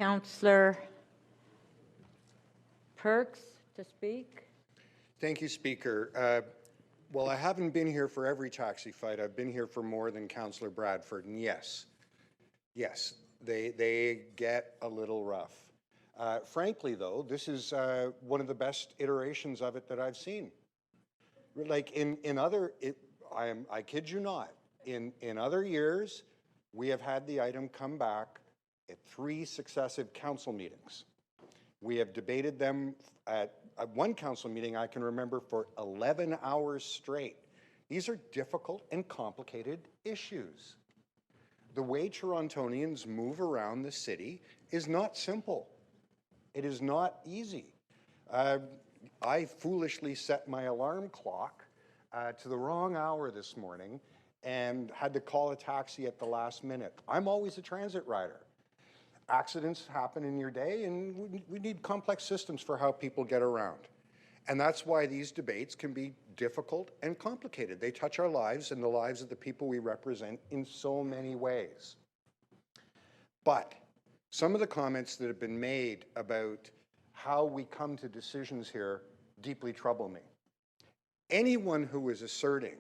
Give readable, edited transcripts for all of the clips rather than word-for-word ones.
Councillor Perks to speak. Thank you, Speaker. Well, I haven't been here for every taxi fight. I've been here for more than Councillor Bradford, and yes, they get a little rough. Frankly, though, this is one of the best iterations of it that I've seen. Like in other, I kid you not, in other years, we have had the item come back at 3 successive council meetings. We have debated them at one council meeting I can remember for 11 hours straight. These are difficult and complicated issues. The way Torontonians move around the city is not simple. It is not easy. I foolishly set my alarm clock to the wrong hour this morning and had to call a taxi at the last minute. I'm always a transit rider. Accidents happen in your day, and we need complex systems for how people get around. And that's why these debates can be difficult and complicated. They touch our lives and the lives of the people we represent in so many ways. But some of the comments that have been made about how we come to decisions here deeply trouble me. Anyone who is asserting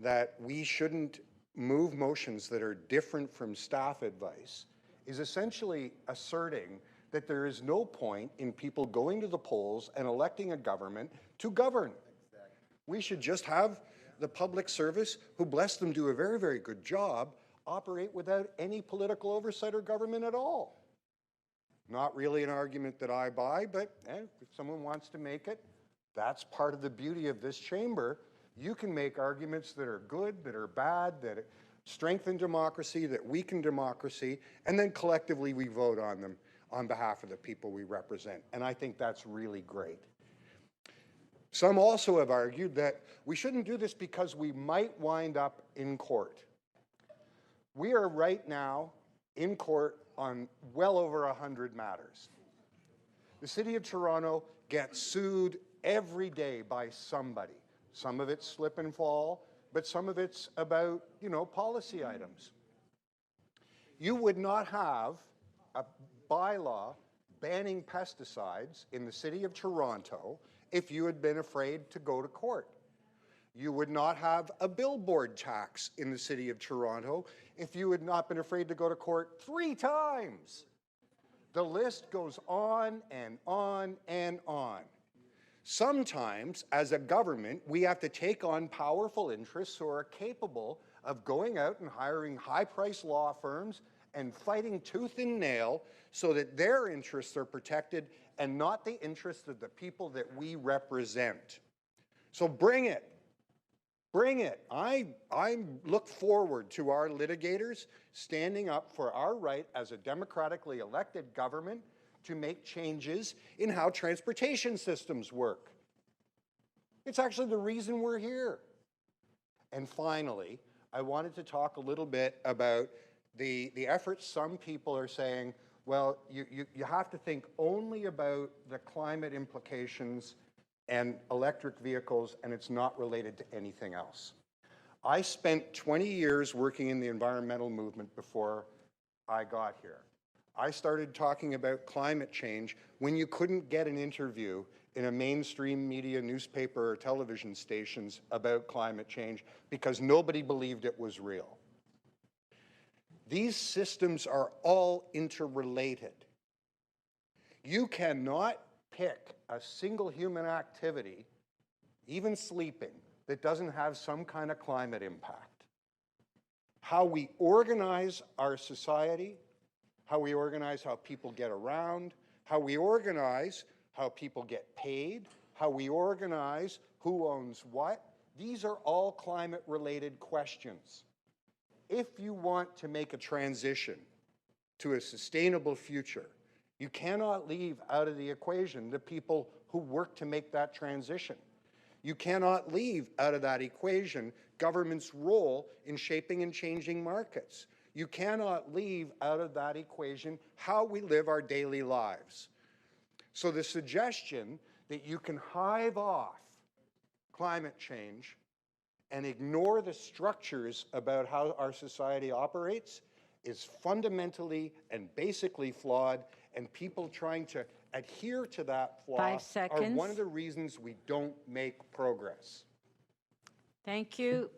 that we shouldn't move motions that are different from staff advice is essentially asserting that there is no point in people going to the polls and electing a government to govern. Exactly. We should just have the public service, who bless them do a very, very good job, operate without any political oversight or government at all. Not really an argument that I buy, but if someone wants to make it, that's part of the beauty of this chamber. You can make arguments that are good, that are bad, that strengthen democracy, that weaken democracy, and then collectively we vote on them on behalf of the people we represent. And I think that's really great. Some also have argued that we shouldn't do this because we might wind up in court. We are right now in court on well over 100 matters. The City of Toronto gets sued every day by somebody. Some of it's slip and fall, but some of it's about, policy items. You would not have a bylaw banning pesticides in the City of Toronto if you had been afraid to go to court. You would not have a billboard tax in the City of Toronto if you had not been afraid to go to court 3 times. The list goes on and on and on. Sometimes, as a government, we have to take on powerful interests who are capable of going out and hiring high-priced law firms and fighting tooth and nail so that their interests are protected and not the interests of the people that we represent. So bring it. Bring it. I look forward to our litigators standing up for our right as a democratically elected government to make changes in how transportation systems work. It's actually the reason we're here. And finally, I wanted to talk a little bit about the efforts. Some people are saying, well, you have to think only about the climate implications and electric vehicles, and it's not related to anything else. I spent 20 years working in the environmental movement before I got here. I started talking about climate change when you couldn't get an interview in a mainstream media, newspaper, or television stations about climate change because nobody believed it was real. These systems are all interrelated. You cannot pick a single human activity, even sleeping, that doesn't have some kind of climate impact. How we organize our society, how we organize how people get around, how we organize how people get paid, how we organize who owns what. These are all climate-related questions. If you want to make a transition to a sustainable future, you cannot leave out of the equation the people who work to make that transition. You cannot leave out of that equation government's role in shaping and changing markets. You cannot leave out of that equation how we live our daily lives. So the suggestion that you can hive off climate change and ignore the structures about how our society operates is fundamentally and basically flawed, and people trying to adhere to that flaw 5 are seconds. one of the reasons we don't make progress. Thank you.